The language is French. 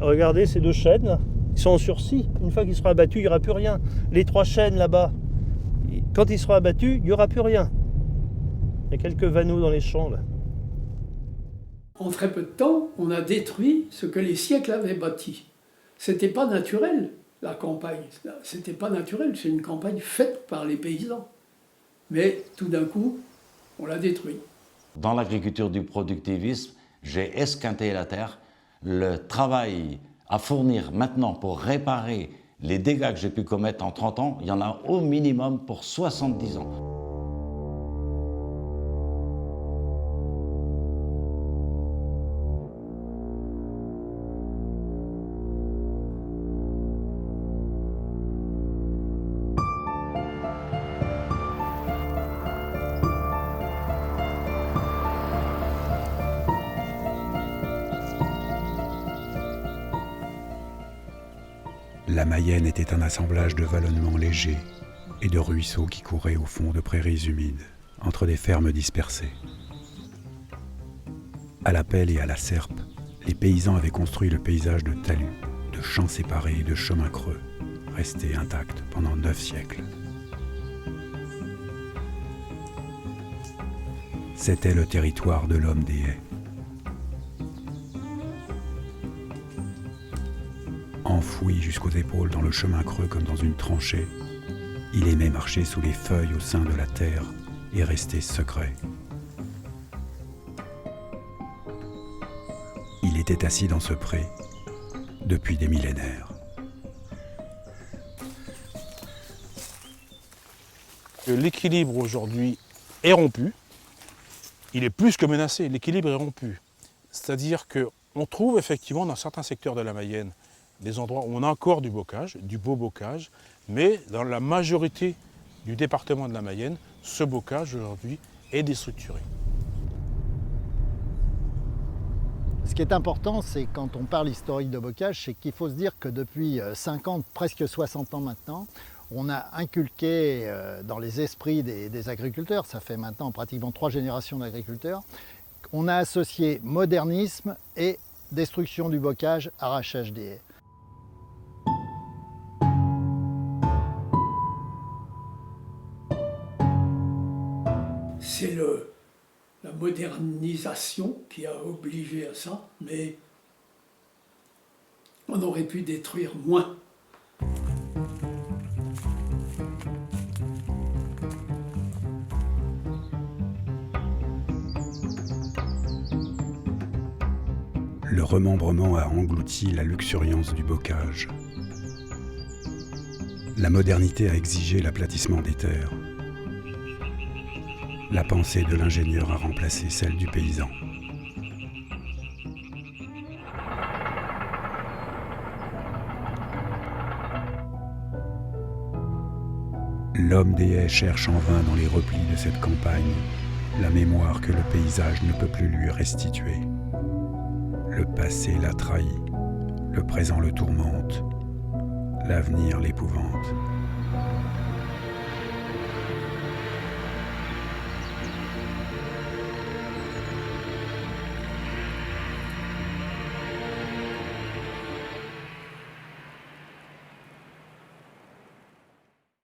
regardez ces 2 chênes là, ils sont en sursis. Une fois qu'il sera abattu, il n'y aura plus rien. Les 3 chênes là-bas, quand il sera abattu, il n'y aura plus rien. Il y a quelques vanneaux dans les champs là. En très peu de temps, on a détruit ce que les siècles avaient bâti. C'était pas naturel, la campagne. C'était pas naturel, c'est une campagne faite par les paysans. Mais tout d'un coup, on l'a détruit. Dans l'agriculture du productivisme, j'ai esquinté la terre. Le travail à fournir maintenant pour réparer les dégâts que j'ai pu commettre en 30 ans, il y en a au minimum pour 70 ans. La Mayenne était un assemblage de vallonnements légers et de ruisseaux qui couraient au fond de prairies humides, entre des fermes dispersées. À la pelle et à la serpe, les paysans avaient construit le paysage de talus, de champs séparés et de chemins creux, restés intacts pendant 9 siècles. C'était le territoire de l'homme des haies. Enfoui jusqu'aux épaules dans le chemin creux comme dans une tranchée, il aimait marcher sous les feuilles au sein de la terre et rester secret. Il était assis dans ce pré depuis des millénaires. L'équilibre aujourd'hui est rompu. Il est plus que menacé, l'équilibre est rompu. C'est-à-dire qu'on trouve effectivement dans certains secteurs de la Mayenne des endroits où on a encore du bocage, du beau bocage, mais dans la majorité du département de la Mayenne, ce bocage aujourd'hui est déstructuré. Ce qui est important, c'est quand on parle historique de bocage, c'est qu'il faut se dire que depuis 50, presque 60 ans maintenant, on a inculqué dans les esprits des agriculteurs, ça fait maintenant pratiquement 3 générations d'agriculteurs, on a associé modernisme et destruction du bocage, arrachage des haies. C'est la modernisation qui a obligé à ça, mais on aurait pu détruire moins. Le remembrement a englouti la luxuriance du bocage. La modernité a exigé l'aplatissement des terres. La pensée de l'ingénieur a remplacé celle du paysan. L'homme des haies cherche en vain dans les replis de cette campagne la mémoire que le paysage ne peut plus lui restituer. Le passé l'a trahi, le présent le tourmente, l'avenir l'épouvante.